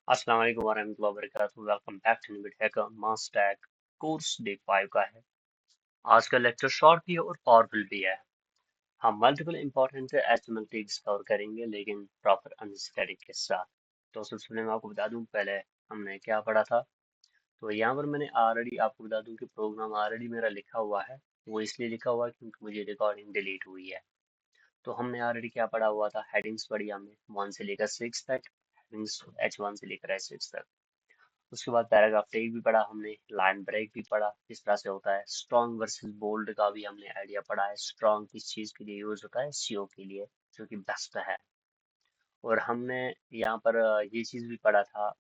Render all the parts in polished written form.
अस्सलाम वालेकुम warahmatullahi wabarakatuh। Welcome back to निविड हैकर मास्टैक कोर्स डे 5 का है। आज का लेक्चर शॉर्ट भी है और पावरफुल भी है। हम multiple important HTML tags cover करेंगे लेकिन प्रॉपर अंडरस्टैंडिंग के साथ। तो सबसे पहले मैं आपको बता दूं पहले हमने क्या पढ़ा था। तो यहाँ पर मैंने ऑलरेडी आपको बता दूं कि प्रोग्राम ऑलरेडी मेरा लिखा हुआ है। वो इसलिए लिखा हुआ है क्योंकि मुझे रिकॉर्डिंग डिलीट हुई है। तो हमने ऑलरेडी क्या पढ़ा हुआ था, हेडिंग्स पढ़ी हमने 1 से लेकर 6 तक, हेडिंग्स H1 से लेकर H6 तक। उसके बाद पैराग्राफ टेक भी पढ़ा हमने, लाइन ब्रेक भी पढ़ा किस तरह से होता है, स्ट्रॉन्ग वर्सेस बोल्ड का भी हमने आइडिया पढ़ा है, स्ट्रॉन्ग किस चीज के लिए यूज होता है, सीओ के लिए, जो कि बेस्ट है। और हमने यहाँ पर ये चीज भी पढ़ा था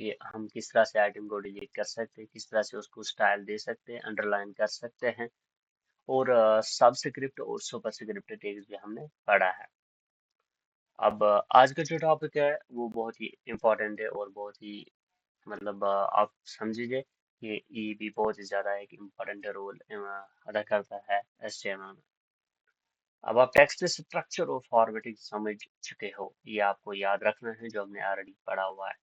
कि हम किस तरह से आइटम को डिलीट कर सकते हैं, किस तरह से उसको स्टाइल दे सकते हैं, अंडरलाइन कर सकते हैं। और सबस्क्रिप्ट और सुपरस्क्रिप्ट टैग्स भी हमने पढ़ा है। अब आज का जो टॉपिक है वो बहुत ही इम्पोर्टेंट है और बहुत ही मतलब आप समझिए कि ये भी बहुत ही ज्यादा एक इम्पोर्टेंट रोल अदा करता है HTML में। अब आप टेक्स्ट स्ट्रक्चर और फॉर्मेटिंग समझ चुके हो, ये आपको याद रखना है जो हमने ऑलरेडी पढ़ा हुआ है।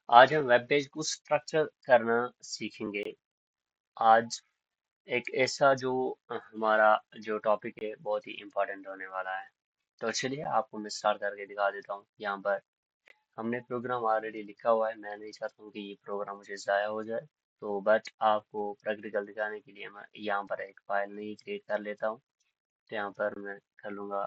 आज हम वेब पेज को स्ट्रक्चर करना सीखेंगे। आज एक ऐसा जो हमारा जो टॉपिक है बहुत ही इम्पोर्टेंट होने वाला है। तो चलिए आपको मैं स्टार्ट करके दिखा देता हूँ। यहाँ पर हमने प्रोग्राम ऑलरेडी लिखा हुआ है, मैं नहीं चाहता हूँ कि ये प्रोग्राम मुझे ज़ाया हो जाए। तो बट आपको प्रैक्टिकल दिखाने के लिए मैं यहाँ पर एक फाइल नहीं क्रिएट कर लेता हूँ। तो यहाँ पर मैं कर लूँगा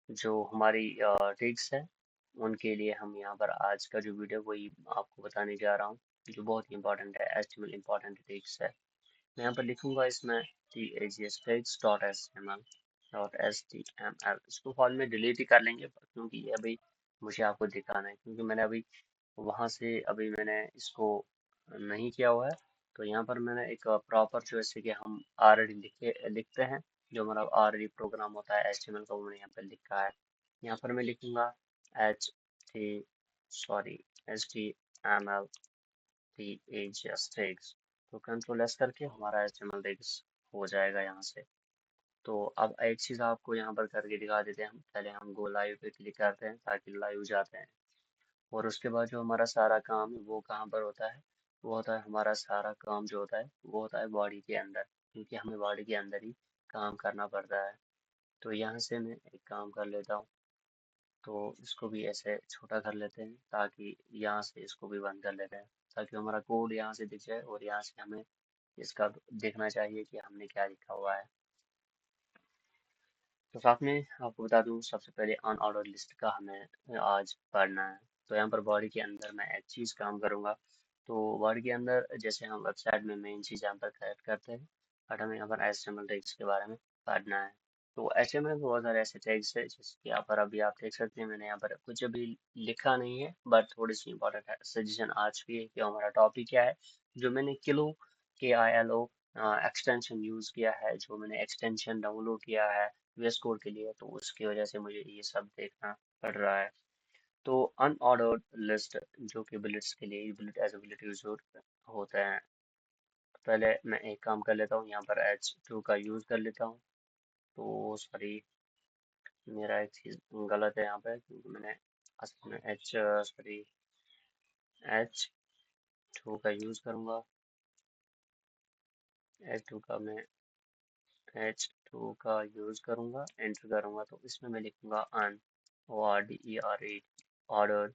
जो हमारी ट्रिक्स है उनके लिए हम यहाँ पर आज का जो वीडियो वही आपको बताने जा रहा हूँ, जो बहुत ही इंपॉर्टेंट है, HTML इंपॉर्टेंट ट्रिक्स है। मैं यहाँ पर लिखूंगा इसमें tags.html इसको फाइल में डिलीट ही कर लेंगे क्योंकि ये अभी मुझे आपको दिखाना है, क्योंकि मैंने अभी वहां से अभी मैंने इसको नहीं किया हुआ है। तो यहाँ पर मैंने एक प्रॉपर जो जैसे कि हम ऑलरेडी लिखते हैं, जो हमारा ऑलरेडी प्रोग्राम होता है HTML का, वो मैंने यहाँ पर लिखा है। यहाँ पर मैं लिखूंगा H T sorry HTML tags। तो कंट्रोल एस करके हमारा HTML tags हो जाएगा यहाँ से। तो अब एक चीज आपको यहाँ पर करके दिखा देते हैं। हम पहले हम गो लाइव पे क्लिक करते हैं ताकि लाइव जाते हैं। और उसके बाद जो हमारा सारा काम है वो कहाँ पर होता है, वो होता है हमारा सारा काम जो होता है वो होता है बॉडी के अंदर, क्योंकि हमें बॉडी के अंदर ही काम करना पड़ता है। तो यहाँ से मैं एक काम कर लेता हूँ। तो इसको भी ऐसे छोटा कर लेते हैं ताकि यहाँ से इसको भी बंद कर लेते हैं, ताकि हमारा कोड यहाँ से दिख जाए और यहाँ से हमें इसका देखना चाहिए कि हमने क्या लिखा हुआ है। तो साथ में आपको बता दूं सबसे पहले अनऑर्डर लिस्ट का हमें आज पढ़ना है। तो यहाँ पर बॉडी के अंदर मैं एक चीज काम करूंगा। तो बॉडी के अंदर जैसे हम वेबसाइट में मेन चीज यहाँ पर करेक्ट करते हैं, बट हमें यहाँ पर HTML टैग्स के बारे में पढ़ना है। तो HTML में बहुत सारे ऐसे टैग्स है जैसे कि यहाँ पर अभी आप देख सकते हैं, मैंने यहाँ पर कुछ अभी लिखा नहीं है बट थोड़ी सी इंपॉर्टेंट सजेशन आज भी है कि हमारा टॉपिक क्या है। जो मैंने KILO एक्सटेंशन यूज किया है, जो मैंने एक्सटेंशन डाउनलोड किया है VS कोड के लिए, तो उसकी वजह से मुझे ये सब देखना पड़ रहा है। तो अनऑर्डर्ड लिस्ट जो कि बुलेट्स के लिए bullet as a bullet use होते हैं। पहले मैं एक काम कर लेता हूँ, यहाँ पर H2 का यूज कर लेता हूँ। तो सॉरी, मेरा एक चीज गलत है यहाँ पे, क्योंकि मैंने असल में H2 का यूज करूंगा। H2 का मैं H2 का यूज करूंगा, एंटर करूंगा, तो इसमें मैं लिखूंगा ऑर्डर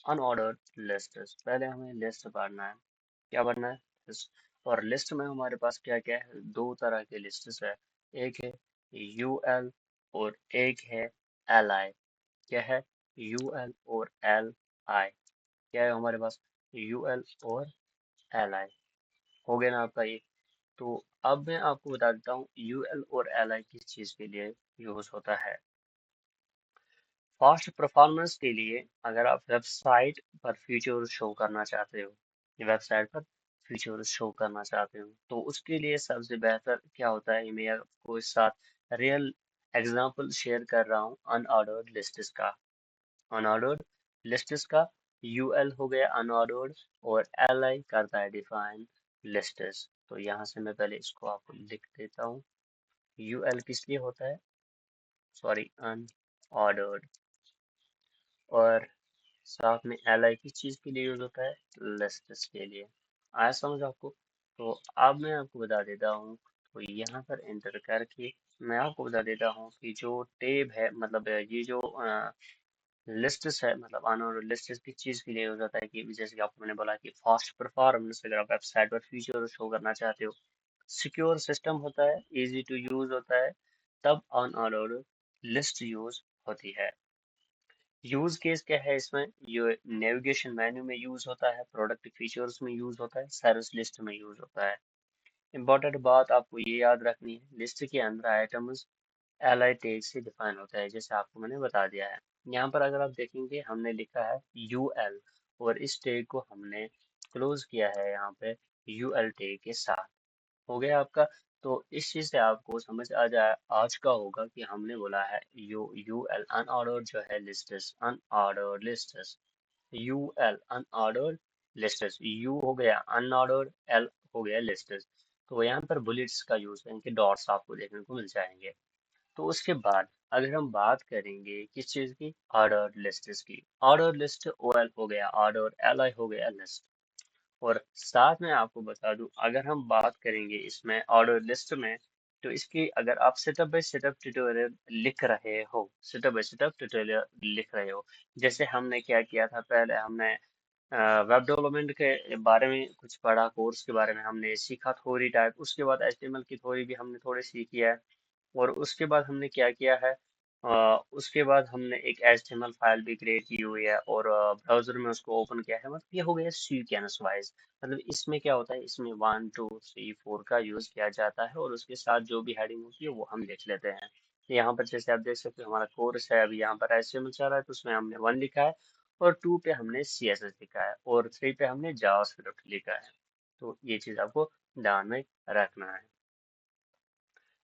अनऑर्डर्ड लिस्ट। पहले हमें लिस्ट पढ़ना है। क्या पढ़ना है? List। और लिस्ट में हमारे पास क्या क्या है, दो तरह के लिस्ट्स है। एक है यूएल और एक है एल आई। क्या है? यूएल और एल आई। क्या है हमारे पास? यूएल और एल आई। हो गया ना आपका ये। तो अब मैं आपको बता देता हूँ यूएल और एल आई किस चीज के लिए यूज होता है। फास्ट परफॉर्मेंस के लिए, अगर आप वेबसाइट पर फीचर शो करना चाहते हो, वेबसाइट पर फीचर शो करना चाहते हो, तो उसके लिए सबसे बेहतर क्या होता है, मैं आपको इस साथ रियल एग्जांपल शेयर कर रहा हूँ अनऑर्डर्ड लिस्ट्स का। अनऑर्डर्ड लिस्ट्स का यूएल हो गया अनऑर्डर्ड, और एलआई करता है डिफाइन लिस्ट्स। तो यहाँ से मैं पहले इसको आपको लिख देता हूँ। यूएल किस लिए होता है? Sorry, unordered. और साथ में एल किस चीज़ के लिए यूज होता है, लिस्ट्स के लिए। आया समझ आपको? तो अब मैं आपको बता देता हूँ, तो यहाँ पर एंटर करके मैं आपको बता देता हूँ कि जो टेब है, मतलब ये जो लिस्ट्स है, मतलब अनऑर्डर लिस्ट्स किस चीज़ के लिए यूज होता है, कि जैसे कि आपको मैंने बोला कि फास्ट परफॉर्मेंस, अगर आप वेबसाइट पर फीचर शो करना चाहते हो, सिक्योर सिस्टम होता है, इजी टू यूज होता है, तब अनऑर्डर लिस्ट यूज होती है। यूज केस क्या है इसमें, ये नेविगेशन मेन्यू में यूज होता है, प्रोडक्ट फीचर्स में यूज होता है, सर्विस लिस्ट में यूज होता है। इंपॉर्टेंट बात आपको ये याद रखनी है, लिस्ट के अंदर आइटम्स एल टैग से डिफाइन होता है, जैसे आपको मैंने बता दिया है। यहाँ पर अगर आप देखेंगे हमने लिखा है यूएल, और इस टैग को हमने क्लोज किया है यहाँ पे यूएल टैग के साथ। हो गया आपका। तो इस चीज से आपको समझ आ जाए आज का होगा कि हमने बोला है यूएल अनऑर्डर्ड जो है lists, unordered lists, UL unordered lists, U हो गया अनऑर्डर्ड, एल हो गया लिस्ट्स। तो यहाँ पर बुलेट्स का यूज है, इनके डॉट्स आपको देखने को मिल जाएंगे। तो उसके बाद अगर हम बात करेंगे किस चीज की, ऑर्डर लिस्ट की, ऑर्डर लिस्ट ओएल हो गया ऑर्डर, एल आई हो गया लिस्ट। और साथ में आपको बता दूं, अगर हम बात करेंगे इसमें ऑर्डर लिस्ट में, तो इसकी अगर आप सेटअप बाय सेटअप ट्यूटोरियल लिख रहे हो, सेटअप बाय सेटअप ट्यूटोरियल लिख रहे हो, जैसे हमने क्या किया था, पहले हमने वेब डेवलपमेंट के बारे में कुछ पढ़ा, कोर्स के बारे में हमने सीखा थ्योरी टाइप, उसके बाद एचटीएमएल की थ्योरी भी हमने थोड़ी सीखी है। और उसके बाद हमने क्या किया है, उसके बाद हमने एक HTML फाइल भी क्रिएट की हुई है, और ब्राउजर में उसको ओपन किया है, मतलब ये हो गया सीक्वेंस वाइज। मतलब इसमें क्या होता है, इसमें 1 2 3 4 का यूज किया जाता है, और उसके साथ जो भी हेडिंग होती है वो हम लिख लेते हैं। यहाँ पर जैसे आप देख सकते हो हमारा कोर्स है, अभी यहाँ पर HTML चल रहा है, तो उसमें हमने 1 लिखा है, और 2 पे हमने CSS लिखा है, और 3 पे हमने जावास्क्रिप्ट लिखा है। तो ये चीज आपको ध्यान में रखना है।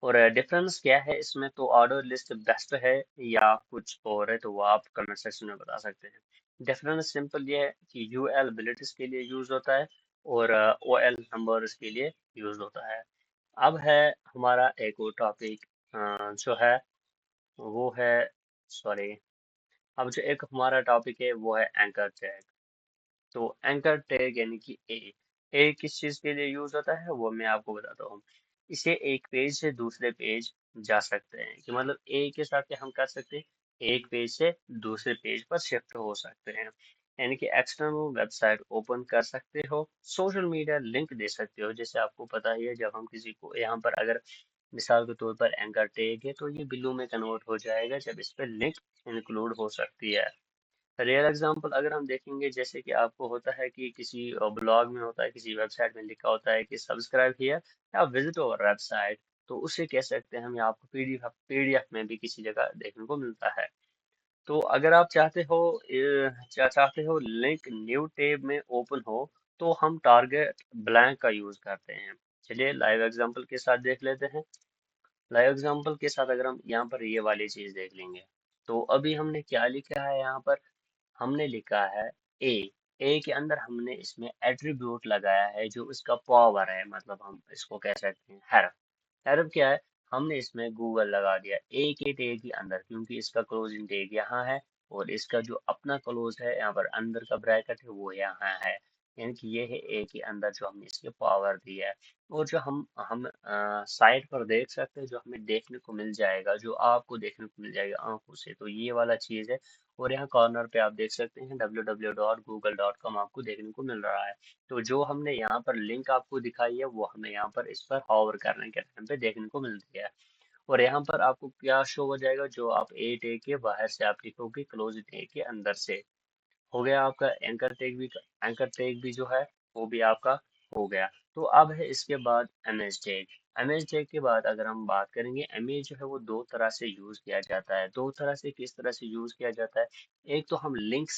और डिफरेंस क्या है इसमें, तो ऑर्डर लिस्ट बेस्ट है या कुछ और है, तो वो आप कमेंट सेक्शन में बता सकते हैं। डिफरेंस सिंपल ये है कि यूएल बिलिटीज के लिए यूज होता है, और ओएल नंबर्स के लिए यूज होता है। अब है हमारा एक और टॉपिक जो है वो है, सॉरी, अब जो एक हमारा टॉपिक है वो है एंकर टैग। तो एंकर टैग यानी कि ए किस चीज के लिए यूज होता है वो मैं आपको बताता हूँ। इसे एक पेज से दूसरे पेज जा सकते हैं, कि मतलब ए के साथ क्या हम कर सकते हैं, एक पेज से दूसरे पेज पर शिफ्ट हो सकते हैं, यानी कि एक्सटर्नल वेबसाइट ओपन कर सकते हो, सोशल मीडिया लिंक दे सकते हो। जैसे आपको पता ही है, जब हम किसी को यहाँ पर अगर मिसाल के तौर पर एंकर टैग है, तो ये बिल्लू में कन्वर्ट हो जाएगा जब इस पर लिंक इंक्लूड हो सकती है। रियल एग्जांपल अगर हम देखेंगे, जैसे कि आपको होता है कि किसी ब्लॉग में होता है, किसी वेबसाइट में लिखा होता है कि सब्सक्राइब हियर या विजिट अवर वेबसाइट, तो उसे कह सकते हैं हम, या आपको पीडीएफ में भी किसी जगह देखने को मिलता है। तो अगर आप चाहते हो लिंक न्यू टैब में ओपन हो, तो हम टारगेट ब्लैंक का यूज करते हैं। चलिए लाइव एग्जांपल के साथ देख लेते हैं। लाइव एग्जांपल के साथ अगर हम यहाँ पर ये वाली चीज देख लेंगे, तो अभी हमने क्या लिखा है यहाँ पर, हमने लिखा है ए। ए के अंदर हमने इसमें एट्रीब्यूट लगाया है जो इसका पावर है, मतलब हम इसको कह सकते हैं हेरफ। हेरफ क्या है, हमने इसमें गूगल लगा दिया ए के टैग के अंदर, क्योंकि इसका क्लोजिंग टैग यहाँ है, और इसका जो अपना क्लोज है यहाँ पर अंदर का ब्रैकेट है वो यहाँ है, यानी कि ये है ए के अंदर जो हमने इसके पावर दी है। और जो हम साइट पर देख सकते हैं, जो हमें देखने को मिल जाएगा, जो आपको देखने को मिल जाएगा आंखों से, तो ये वाला चीज है। और यहाँ कॉर्नर पे आप देख सकते हैं www.google.com आपको देखने को मिल रहा है। तो जो हमने यहाँ पर लिंक आपको दिखाई है वो हमें यहाँ पर इस पर हॉवर करने के टाइम पे देखने को मिलती है। और यहाँ पर आपको क्या शो हो जाएगा, जो आप ए टैग के बाहर से आप लिखोगे क्लोज टैग के अंदर से। हो गया आपका एंकर टैग भी जो है वो भी आपका हो गया। तो अब है इसके बाद इमेज टैग। इमेज टैग के बाद अगर हम बात करेंगे, इमेज जो है वो दो तरह से यूज किया जाता है। दो तरह से किस तरह से यूज किया जाता है, एक तो हम लिंक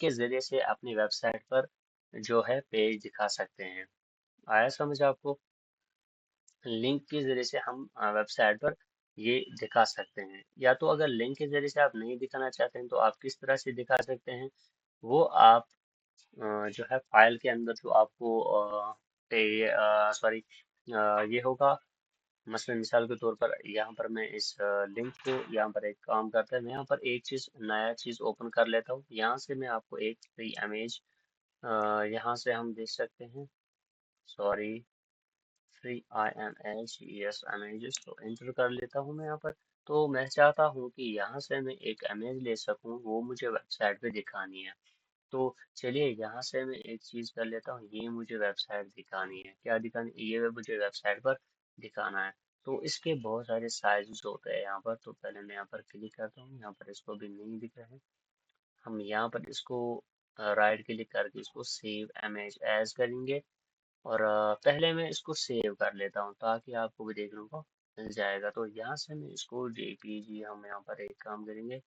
के जरिए से अपनी वेबसाइट पर जो है पेज दिखा सकते हैं। आया समझ आपको? लिंक के जरिए से हम वेबसाइट पर ये दिखा सकते हैं। या तो अगर लिंक के जरिए से आप नहीं दिखाना चाहते हैं, तो आप किस तरह से दिखा सकते हैं, वो आप जो है फाइल के अंदर जो आपको सॉरी ये होगा, मसलन मिसाल के तौर पर यहाँ पर मैं इस लिंक को यहाँ पर एक काम करता है, मैं यहाँ पर एक चीज नया चीज ओपन कर लेता हूँ। यहाँ से मैं आपको एक फ्री इमेज यहाँ से हम देख सकते हैं। Sorry, free IMG, yes images, तो एंटर कर लेता हूँ मैं यहाँ पर। तो मैं चाहता हूँ कि यहाँ से मैं एक इमेज ले सकूँ, वो मुझे वेबसाइट पे दिखानी है। तो चलिए यहाँ से मैं एक चीज कर लेता हूँ, ये मुझे वेबसाइट दिखानी है, क्या दिखानी, ये मुझे वेबसाइट पर दिखाना है। तो इसके बहुत सारे साइजेस होते हैं यहाँ पर। तो पहले मैं यहाँ पर क्लिक करता हूँ, यहाँ पर इसको भी नहीं दिख रहा है। हम यहाँ पर इसको राइट क्लिक करके इसको सेव इमेज एज करेंगे। और पहले मैं इसको सेव कर लेता हूँ ताकि आपको भी देखने को मिल जाएगा। तो यहाँ से मैं इसको JPG, हम यहाँ पर एक काम करेंगे,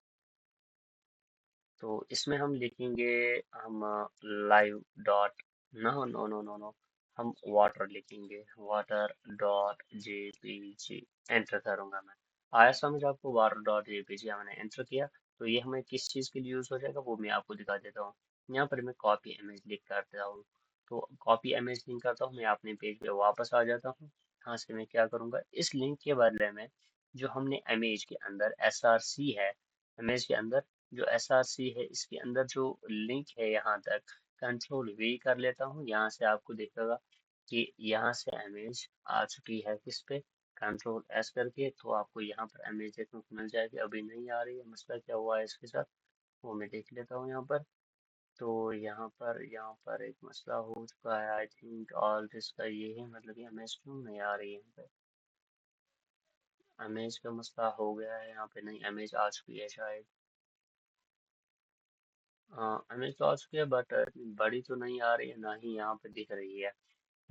तो इसमें हम लिखेंगे, हम live dot, no no no no no, हम वाटर लिखेंगे, वाटर डॉट JPG, एंटर करूंगा मैं। आया समझ आपको? वाटर डॉट JPG हमने एंटर किया। तो ये हमें किस चीज़ के लिए यूज़ हो जाएगा वो मैं आपको दिखा देता हूँ। यहाँ पर मैं कॉपी इमेज लिख करता हूँ। तो कॉपी इमेज लिंक करता हूँ, मैं अपने पेज पे वापस आ जाता हूँ। यहाँ से मैं क्या करूँगा, इस लिंक के बदले में जो हमने इमेज के अंदर SRC है, इमेज के अंदर जो SRC है, इसके अंदर जो लिंक है यहाँ तक, कंट्रोल V कर लेता हूँ। यहाँ से आपको दिखेगा कि यहाँ से इमेज आ चुकी है किस पे, कंट्रोल S करके। तो आपको यहाँ पर इमेज देखने को मिल जाएगी। अभी नहीं आ रही है, मसला क्या हुआ है इसके साथ वो मैं देख लेता हूँ यहाँ पर। तो यहाँ पर एक मसला हो चुका है, आई थिंक ऑल इसका ये है, मतलब ये इमेज क्यों नहीं आ रही है यहाँ पे। इमेज का मसला हो गया है यहाँ पे, नहीं इमेज आ चुकी है शायद। हाँ इमेज तो आ चुकी है, बट बड़ी तो नहीं आ रही है, ना ही यहाँ पे दिख रही है।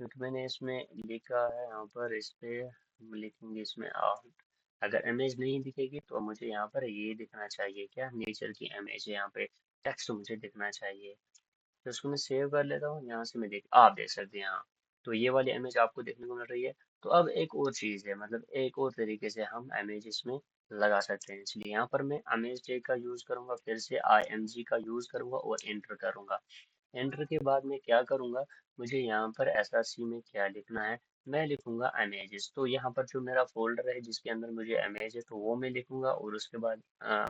क्योंकि मैंने इसमें लिखा है, यहाँ पर इस पे हम लिखेंगे इसमें अगर इमेज नहीं दिखेगी तो मुझे यहाँ पर ये दिखना चाहिए, क्या, नेचर की इमेज है, यहाँ पे टेक्स्ट मुझे दिखना चाहिए। तो इसको मैं सेव कर लेता हूँ। यहाँ से मैं आप देख सकते हैं, हाँ। तो ये वाली इमेज आपको देखने को मिल रही है। तो अब एक और चीज़ है, मतलब एक और तरीके से हम इमेज इसमें लगा सकते हैं। इसलिए यहाँ पर मैं इमेज टैग का यूज़ करूंगा, फिर से IMG का यूज़ करूंगा और एंटर करूंगा। एंटर के बाद मैं क्या करूंगा, मुझे यहाँ पर SRC में क्या लिखना है, मैं लिखूंगा इमेजेस। तो यहाँ पर जो मेरा फोल्डर है जिसके अंदर मुझे इमेज है, तो वो मैं लिखूंगा। और उसके बाद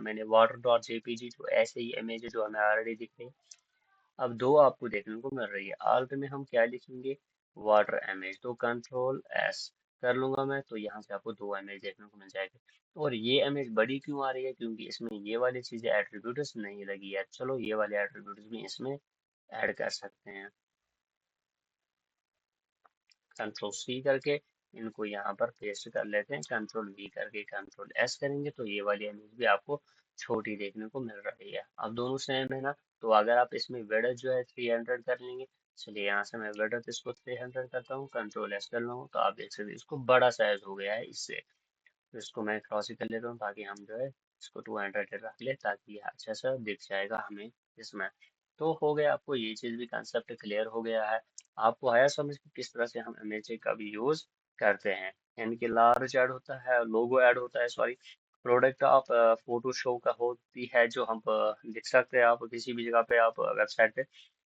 मैंने वाटर डॉट JPG, जो ऐसे ही इमेज है जो हमें ऑलरेडी दिख रही है। अब दो आपको देखने को मिल रही है। आल्ट में हम क्या लिखेंगे, वाटर इमेज, तो कंट्रोल S कर लूंगा मैं। तो यहाँ से आपको दो इमेज देखने को मिल जाएगी। और ये इमेज बड़ी क्यों आ रही है, क्योंकि इसमें ये वाली चीजें एट्रीब्यूट्स नहीं लगी है। चलो ये वाले एट्रीब्यूट्स भी इसमें ऐड कर सकते हैं। कंट्रोल C करके इनको यहाँ पर पेस्ट कर लेते हैं, कंट्रोल V करके कंट्रोल S करेंगे तो ये वाली इमेज भी आपको छोटी देखने को मिल रही है। अब दोनों सेम है ना। तो अगर आप इसमें विड्थ जो है 300 कर लेंगे, चलिए यहाँ से मैं विड्थ इसको 300 करता हूँ, कंट्रोल S कर लूँगा, तो आप देख सकते हैं इसको बड़ा साइज हो गया है इससे। तो इसको मैं क्रॉस ही कर लेता हूँ ताकि हम जो है इसको 200 रख ले, ताकि ये अच्छा सा दिख जाएगा हमें इसमें। तो हो गया, आपको ये चीज़ भी कंसेप्ट क्लियर हो गया है। आपको आया समझ कि किस तरह से हम इमेज का भी यूज करते हैं। यानी कि लार्ज ऐड होता है, लोगो ऐड होता है, सॉरी, प्रोडक्ट आप फोटो शो का होती है जो हम लिख सकते हैं। आप किसी भी जगह पे आप वेबसाइट पे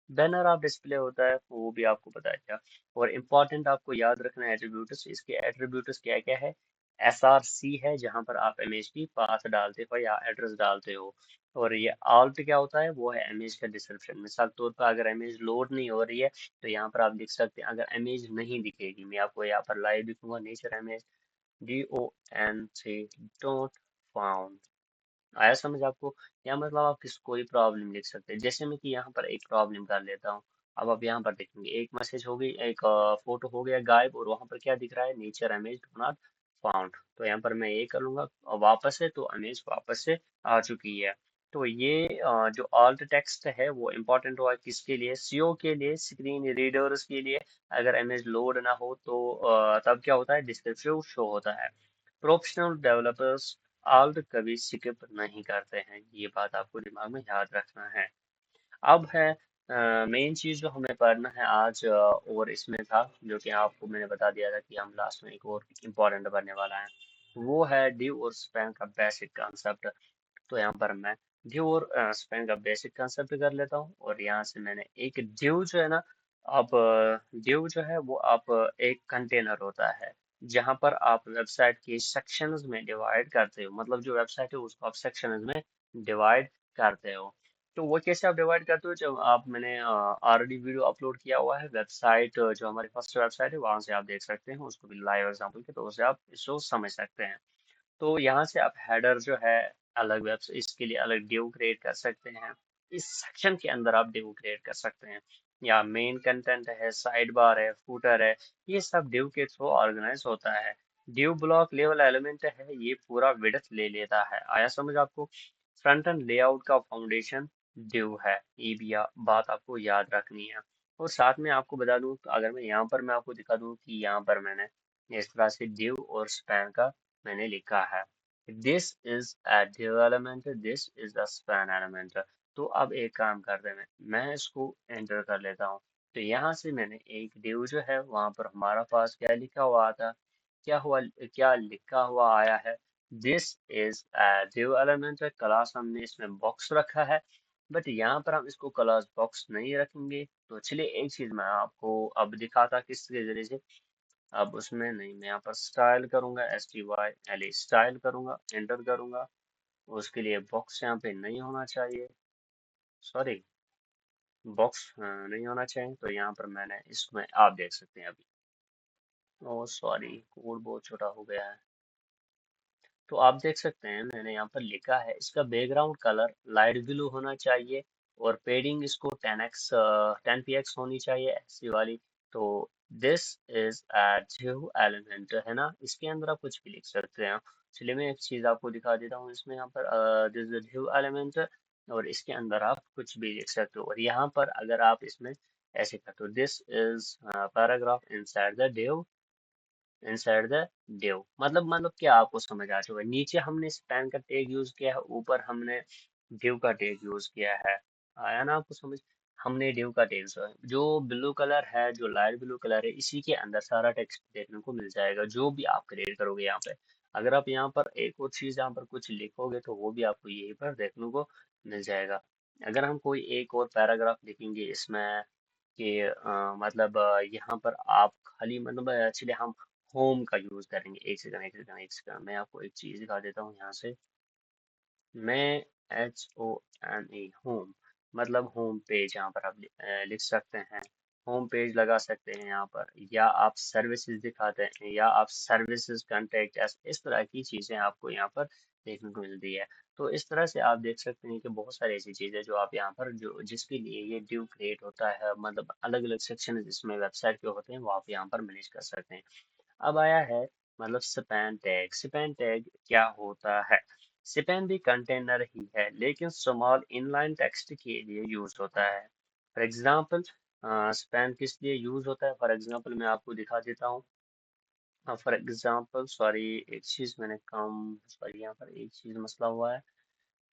बैनर आप डिस्प्ले होता है, वो भी आपको बताया। और इम्पोर्टेंट आपको याद रखना है एट्रीब्यूट्स, इसके एट्रीब्यूट्स क्या क्या है। SRC है जहां पर आप इमेज की पाथ डालते हो या एड्रेस डालते हो। और ये आल्ट क्या होता है, वो है इमेज का डिस्क्रिप्शन। मिसाल के तौर पर अगर इमेज लोड नहीं हो रही है तो यहाँ पर आप लिख सकते हैं, अगर इमेज नहीं दिखेगी, मैं आपको यहाँ पर लाइव दिखूंगा, nature image DONT don't found. आया समझ आपको? या मतलब आप किस कोई प्रॉब्लम लिख सकते हैं, जैसे मैं कि यहाँ पर एक प्रॉब्लम कर लेता हूँ। अब आप यहाँ पर देखेंगे एक मैसेज हो गई, एक फोटो हो गया गायब, और वहां पर क्या दिख रहा है, नेचर इमेज नॉट फाउंड। तो यहाँ पर मैं ये कर लूंगा, वापस से तो इमेज वापस से आ चुकी है। तो ये जो ऑल्ट टेक्स्ट है वो इम्पोर्टेंट हुआ किसके लिए, सीओ के लिए, स्क्रीन रीडर्स के लिए। अगर इमेज लोड ना हो तो तब क्या होता है, डिस्क्रिप्टिव शो होता है। प्रोफेशनल डेवलपर्स ऑल्ट कभी स्किप नहीं करते हैं, ये बात आपको दिमाग में याद रखना है। अब है मेन चीज जो हमें पढ़ना है आज, और इसमें था जो कि आपको मैंने बता दिया था कि हम लास्ट में एक और इम्पोर्टेंट पढ़ने वाला है, वो है डिव और स्पैन का बेसिक कंसेप्ट। तो यहाँ पर मैं डिव और स्पैन का बेसिक कंसेप्ट कर लेता हूँ। और यहाँ से मैंने एक डिव जो है ना, अब डिव जो है वो आप एक कंटेनर होता है। जहां पर आप वेबसाइट के सेक्शंस में डिवाइड करते हो, मतलब जो वेबसाइट है उसको आप सेक्शंस में डिवाइड करते हो। तो वो कैसे आप डिवाइड करते हो, जब आप मैंने ऑलरेडी वीडियो अपलोड किया हुआ है वेबसाइट, जो हमारी फर्स्ट वेबसाइट है वहां से आप देख सकते हैं उसको भी लाइव एग्जांपल के तौर से आप इसको समझ सकते हैं। तो यहाँ से आप हेडर जो है अलग वेब इसके लिए अलग डिव क्रिएट कर सकते हैं। इस सेक्शन के अंदर आप डिव क्रिएट कर सकते हैं, या मेन कंटेंट है, साइड बार है, फूटर है, ये सब डिव के थ्रू ऑर्गेनाइज होता है। डिव ब्लॉक लेवल एलिमेंट है, ये पूरा विड्थ ले लेता है। आया समझ आपको? फ्रंट एंड लेआउट का फाउंडेशन डिव है, ये भी बात आपको याद रखनी है। और साथ में आपको बता दूं, अगर मैं यहाँ पर मैं आपको दिखा दूं कि यहाँ पर मैंने इस तरह से डिव और स्पैन का मैंने लिखा है, this is a div element, this is a span element। तो अब एक काम करते हैं, मैं इसको एंटर कर लेता हूँ। तो यहाँ से मैंने एक div जो है वहां पर हमारा पास क्या लिखा हुआ था, क्या हुआ, क्या लिखा हुआ आया है, this is a div element। Class हमने इसमें बॉक्स रखा है, बट यहाँ पर हम इसको क्लास बॉक्स नहीं रखेंगे। तो चलिए एक चीज मैं आपको अब दिखाता किसके जरिए से। अब उसमें नहीं, मैं यहाँ पर स्टाइल करूंगा, STYLE स्टाइल करूंगा, एंटर करूंगा। उसके लिए बॉक्स यहाँ पे नहीं होना चाहिए, सॉरी, बॉक्स नहीं होना चाहिए। तो यहाँ पर मैंने इसमें आप देख सकते हैं अभी, ओ सॉरी कोड बहुत छोटा हो गया है। तो आप देख सकते हैं मैंने यहाँ पर लिखा है इसका बैकग्राउंड कलर लाइट ब्लू होना चाहिए, और पेडिंग इसको 10 px होनी चाहिए, ऐसी वाली। तो दिस इज div एलिमेंट है ना, इसके अंदर आप कुछ भी लिख सकते हैं। चलिए मैं एक चीज आपको दिखा देता हूँ, इसमें यहाँ पर दिस div एलिमेंट, और इसके अंदर आप कुछ भी लिख सकते हो। और यहाँ पर अगर आप इसमें ऐसे करते हो, this is paragraph inside the div, inside the div, मतलब क्या आपको समझ आ चुका है। नीचे हमने स्पैन का टैग यूज किया है, ऊपर हमने div का टैग यूज किया है। आया ना आपको समझ? हमने div का टैग जो ब्लू कलर है, जो लाइट ब्लू कलर है, इसी के अंदर सारा टेक्स्ट देखने को मिल जाएगा जो भी आप क्रिएट करोगे यहाँ पे। अगर आप यहाँ पर एक और चीज यहाँ पर कुछ लिखोगे तो वो भी आपको यहीं पर देखने को मिल जाएगा। अगर हम कोई एक और पैराग्राफ लिखेंगे इसमें कि यहाँ पर आप खाली मतलब एक्चुअली हम होम का यूज करेंगे। एक सेकंड मैं आपको एक चीज दिखा देता हूँ यहाँ से। मैं HOME होम, मतलब होम पेज यहाँ पर आप लिख सकते हैं, होम पेज लगा सकते हैं यहाँ पर, या आप सर्विसेज दिखाते हैं, या आप सर्विसेज कांटेक्ट, इस तरह की चीजें आपको यहाँ पर देखने को मिलती है। तो इस तरह से आप देख सकते हैं कि बहुत सारी ऐसी चीजें जो आप यहाँ पर जो जिसके लिए ये ड्यू क्रिएट होता है, मतलब अलग अलग सेक्शन जिसमें वेबसाइट के होते हैं वो आप यहाँ पर मैनेज कर सकते हैं। अब आया है मतलब स्पैन टैग। स्पैन टैग क्या होता है? स्पैन भी कंटेनर ही है, लेकिन स्मॉल इनलाइन टेक्स्ट के लिए यूज होता है। फॉर एग्जांपल, स्पैन किस लिए यूज होता है, फॉर एग्जांपल मैं आपको दिखा देता हूँ। फॉर एग्जांपल सॉरी, एक चीज मैंने कम, सॉरी यहाँ पर एक चीज मसला हुआ है,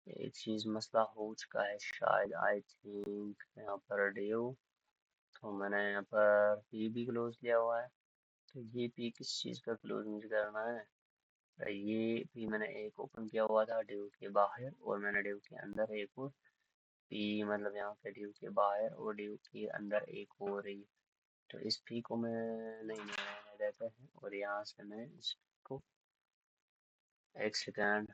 एक चीज मसला हो चुका है शायद, आई थिंक यहाँ पर डिव, तो मैंने यहाँ पर पी भी क्लोज लिया हुआ है। तो ये पी किस चीज का क्लोज मुझे करना है? ये भी मैंने एक ओपन किया हुआ था डिव के बाहर, और मैंने डिव के अंदर एक और पी, मतलब यहाँ पे डिव के बाहर और डिव के अंदर एक और ही। तो इस पी को मैं नहीं नहीं रहता है, और यहाँ से मैं इसको, एक सेकेंड,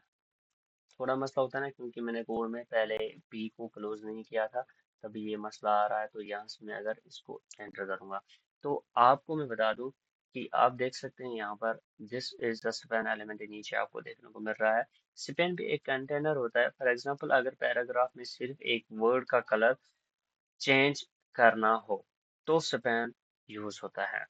थोड़ा मसला होता है ना, क्योंकि मैंने कोड में पहले पी को क्लोज नहीं किया था, तभी ये मसला आ रहा है। तो यहाँ से मैं अगर इसको एंटर करूंगा तो आपको मैं बता दूं कि आप देख सकते हैं यहाँ पर this is the span element, नीचे आपको देखने को मिल रहा है। स्पैन भी एक कंटेनर होता है। फॉर एग्जांपल, अगर पैराग्राफ में सिर्फ एक वर्ड का कलर चेंज करना हो तो स्पैन यूज होता है।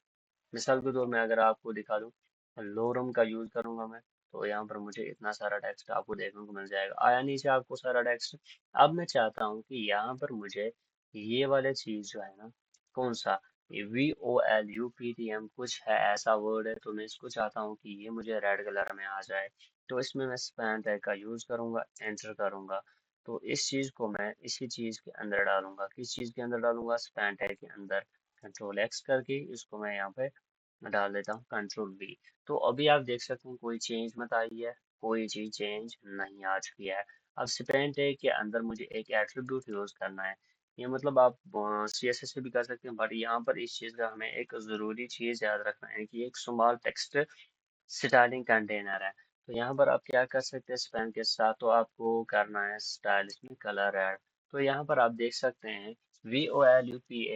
मिसाल के तौर में अगर आपको दिखा दूं, लोरम का यूज करूंगा मैं, तो यहाँ पर मुझे इतना सारा टेक्स्ट आपको देखने को मिल जाएगा। आया नीचे आपको सारा टेक्स्ट? अब मैं चाहता हूँ कि यहाँ पर मुझे ये वाले चीज जो है ना, कौन सा, ये VOLUPTM कुछ है ऐसा वर्ड है, तो मैं इसको चाहता हूँ कि ये मुझे रेड कलर में आ जाए। तो इसमें मैं स्पैन टैग का यूज करूंगा, एंटर करूंगा। तो इस चीज को मैं इसी चीज के अंदर डालूंगा, किस चीज के अंदर डालूंगा, स्पैन टैग के अंदर। कंट्रोल एक्स करके इसको मैं यहाँ पे मैं डाल देता हूँ, कंट्रोल V। तो अभी आप देख सकते हैं कोई चेंज मत आई है, कोई चीज चेंज नहीं आ चुकी है। अब स्पेन टैग के अंदर मुझे एक एट्रीब्यूट यूज करना है। ये मतलब आप CSS से भी कर सकते हैं, बट यहाँ पर इस चीज़ का हमें एक ज़रूरी चीज़ याद रखना है कि एक स्मॉल टेक्स्ट स्टाइलिंग कंटेनर है। तो यहाँ पर आप क्या कर सकते हैं स्पैन के साथ, तो आपको करना है स्टाइल इसमें कलर ऐड। तो यहाँ पर आप देख सकते हैं VOLUPATEM,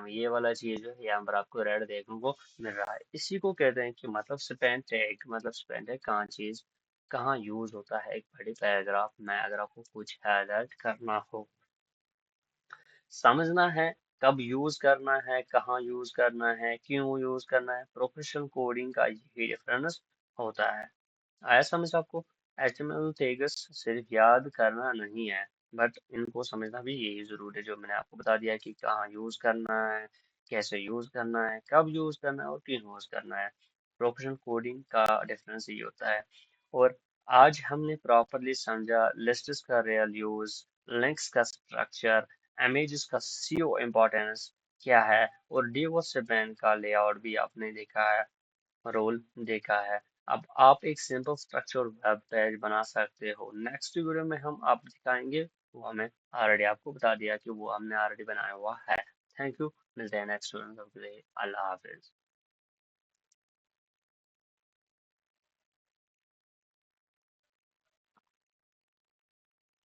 ये वाला चीज जो है यहाँ पर आपको रेड देखने को मिल रहा है। इसी को कहते हैं कि मतलब स्पैन टैग, मतलब स्पैन टैग कहाँ चीज कहाँ यूज होता है एक बड़े पैराग्राफ में, अगर आपको कुछ हाईलाइट करना हो, समझना है कब यूज करना है, कहाँ यूज करना है, क्यों यूज करना है। प्रोफेशनल कोडिंग का यही डिफरेंस होता है। आया समझ आपको? HTML टैग्स सिर्फ याद करना नहीं है, बट इनको समझना भी यही जरूरी है, जो मैंने आपको बता दिया कि कहाँ यूज करना है, कैसे यूज करना है, कब यूज करना है और क्यों यूज करना है। प्रोफेशनल कोडिंग का डिफरेंस ये होता है। और आज हमने प्रॉपरली समझा लिस्ट्स का रियल यूज, लिंक्स का स्ट्रक्चर, इमेजेस का सीओ इम्पोर्टेंस क्या है, और डिवोर्स का लेआउट भी आपने देखा है, रोल देखा है। अब आप एक सिंपल स्ट्रक्चर वेब पेज बना सकते हो। नेक्स्ट वीडियो में हम आप दिखाएंगे, वो हमें ऑलरेडी आपको बता दिया कि वो हमने ऑलरेडी बनाया हुआ है। थैंक यू, मिलते हैं नेक्स्ट वीडियो में। अल्लाह हाफिज।